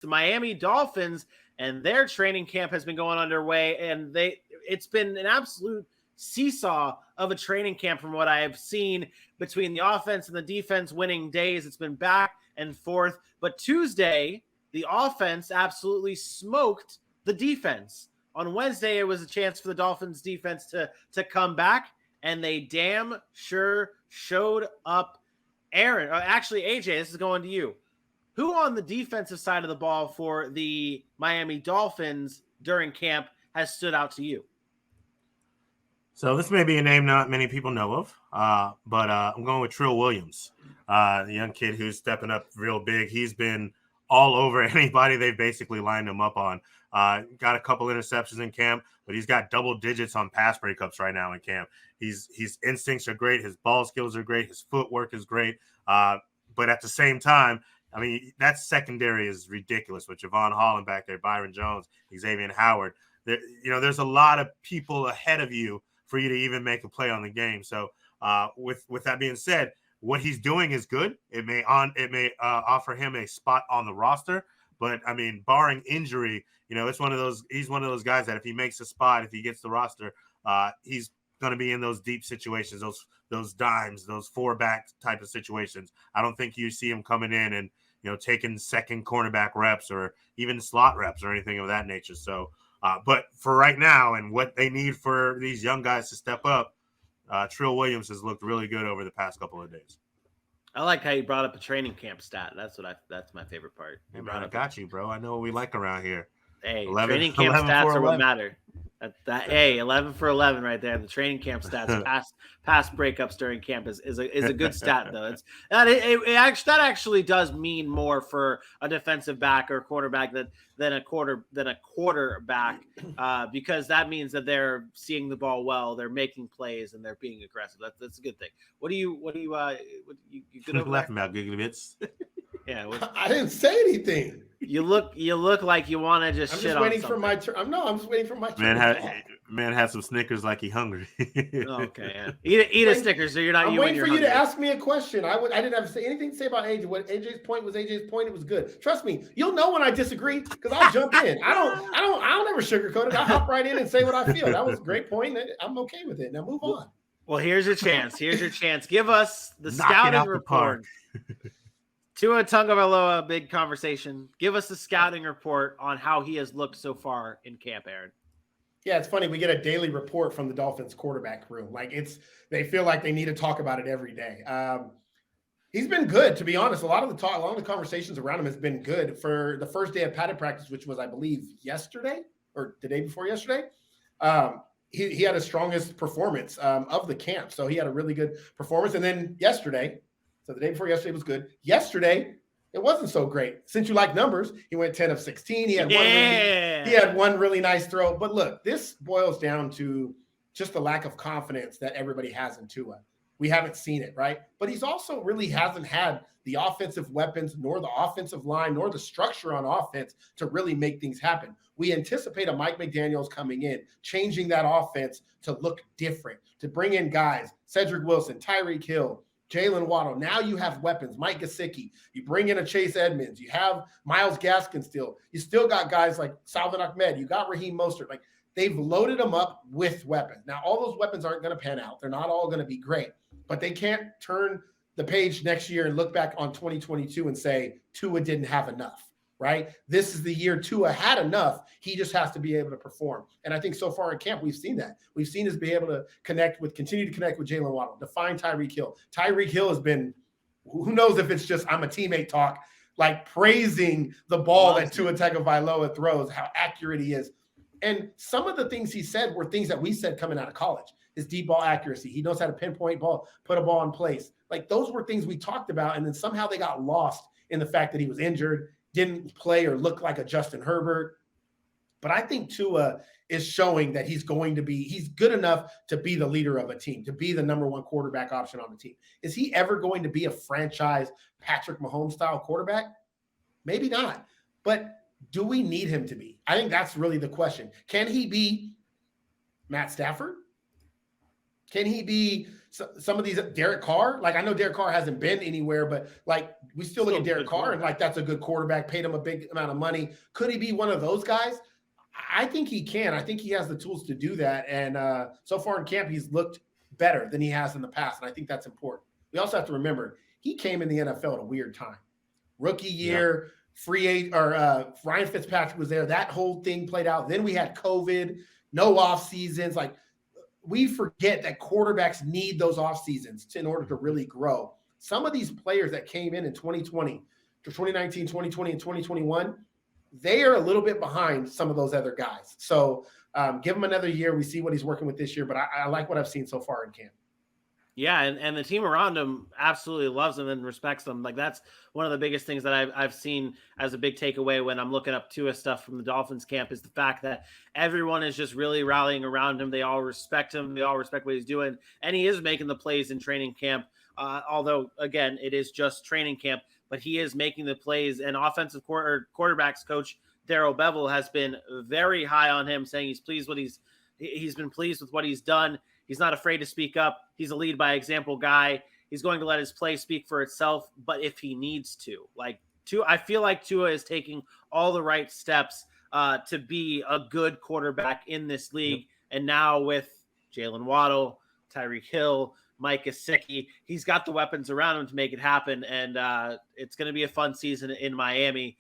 the Miami Dolphins, and their training camp has been going underway, and it's been an absolute seesaw of a training camp from what I have seen between the offense and the defense winning days. It's been back and forth. But Tuesday, the offense absolutely smoked the defense. On Wednesday, it was a chance for the Dolphins defense to come back, and they damn sure showed up. Aaron, actually, AJ, this is going to you. Who on the defensive side of the ball for the Miami Dolphins during camp has stood out to you? So this may be a name not many people know of, but I'm going with Trill Williams, the young kid who's stepping up real big. He's been all over anybody they've basically lined him up on. Got a couple interceptions in camp, but he's got double digits on pass breakups right now in camp. His instincts are great. His ball skills are great. His footwork is great. But at the same time, I mean, that secondary is ridiculous with Javon Holland back there, Byron Jones, Xavier Howard. There's a lot of people ahead of you for you to even make a play on the game. So with that being said, what he's doing is good. It may offer him a spot on the roster, but I mean, barring injury, it's one of those. He's one of those guys that if he makes a spot, if he gets the roster, he's going to be in those deep situations, those dimes, those 4-back type of situations. I don't think you see him coming in and taking second cornerback reps or even slot reps or anything of that nature. So. But for right now and what they need for these young guys to step up, Trill Williams has looked really good over the past couple of days. I like how you brought up a training camp stat. That's my favorite part. Hey, man, I got you, bro. I know what we like around here. Hey, training camp stats are what matter. Hey, 11 for 11 right there. The training camp stats, pass breakups during camp is a good stat though. That actually does mean more for a defensive back or quarterback than a quarterback because that means that they're seeing the ball well, they're making plays, and they're being aggressive. That's a good thing. What do you good over laughing about giggly bits? Yeah, I didn't say anything. You look like you want to just. I'm just waiting for my turn. I'm just waiting for my turn. Man had some Snickers like he hungry. Okay, yeah. Eat a Snickers, so you're not. I'm waiting for you to ask me a question. I didn't have to say anything to say about AJ. What AJ's point was AJ's point. It was good. Trust me, you'll know when I disagree because I'll jump in. I don't ever sugarcoat it. I hop right in and say what I feel. That was a great point. I'm okay with it. Now move on. Well, here's your chance. Give us the scouting report. Tua Tagovailoa, big conversation. Give us the scouting report on how he has looked so far in camp, Aaron. Yeah, it's funny. We get a daily report from the Dolphins quarterback room. They feel like they need to talk about it every day. He's been good, to be honest. A lot of the conversations around him has been good. For the first day of padded practice, which was, I believe, yesterday or the day before yesterday, he had his strongest performance of the camp. So he had a really good performance. And then yesterday, so the day before yesterday was good. Yesterday, it wasn't so great. Since you like numbers, he went 10 of 16. He had one really nice throw. But look, this boils down to just the lack of confidence that everybody has in Tua. We haven't seen it, right? But he's also really hasn't had the offensive weapons, nor the offensive line, nor the structure on offense to really make things happen. We anticipate a Mike McDaniels coming in, changing that offense to look different, to bring in guys, Cedric Wilson, Tyreek Hill, Jalen Waddle. Now you have weapons. Mike Gesicki. You bring in a Chase Edmonds. You have Myles Gaskin still. You still got guys like Salvin Ahmed. You got Raheem Mostert. Like, they've loaded them up with weapons. Now, all those weapons aren't going to pan out. They're not all going to be great. But they can't turn the page next year and look back on 2022 and say Tua didn't have enough, right? This is the year Tua had enough. He just has to be able to perform. And I think so far in camp, we've seen that. We've seen us be able to continue to connect with Jalen Waddle, define Tyreek Hill. Tyreek Hill has been, who knows if it's just I'm a teammate talk, like praising the ball that Tua Tagovailoa throws, how accurate he is. And some of the things he said were things that we said coming out of college. His deep ball accuracy. He knows how to pinpoint ball, put a ball in place. Like, those were things we talked about, and then somehow they got lost in the fact that he was injured, didn't play or look like a Justin Herbert. But I think Tua is showing that he's good enough to be the leader of a team, to be the number one quarterback option on the team. Is he ever going to be a franchise Patrick Mahomes style quarterback? Maybe not. But do we need him to be? I think that's really the question. Can he be Matt Stafford? Can he be some of these Derek Carr? Like, I know Derek Carr hasn't been anywhere, but like we still look at Derek Carr and like that's a good quarterback, paid him a big amount of money. Could he be one of those guys? I think he can. I think he has the tools to do that. And so far in camp, he's looked better than he has in the past. And I think that's important. We also have to remember he came in the NFL at a weird time. Rookie year, free agent, or Ryan Fitzpatrick was there. That whole thing played out. Then we had COVID, no off seasons. Like, we forget that quarterbacks need those off seasons in order to really grow. Some of these players that came in 2020, 2019, 2020, and 2021, they are a little bit behind some of those other guys. So give him another year. We see what he's working with this year, but I like what I've seen so far in camp. Yeah, and the team around him absolutely loves him and respects him. Like, that's one of the biggest things that I've seen as a big takeaway when I'm looking up Tua stuff from the Dolphins camp is the fact that everyone is just really rallying around him. They all respect him. They all respect what he's doing. And he is making the plays in training camp, although, again, it is just training camp. But he is making the plays. And offensive quarterbacks coach Darrell Bevell has been very high on him, saying he's pleased he's been pleased with what he's done. He's not afraid to speak up. He's a lead by example guy. He's going to let his play speak for itself, but if he needs to, I feel like Tua is taking all the right steps to be a good quarterback in this league. Yep. And now with Jalen Waddle, Tyreek Hill, Mike Gesicki, he's got the weapons around him to make it happen. And it's going to be a fun season in Miami.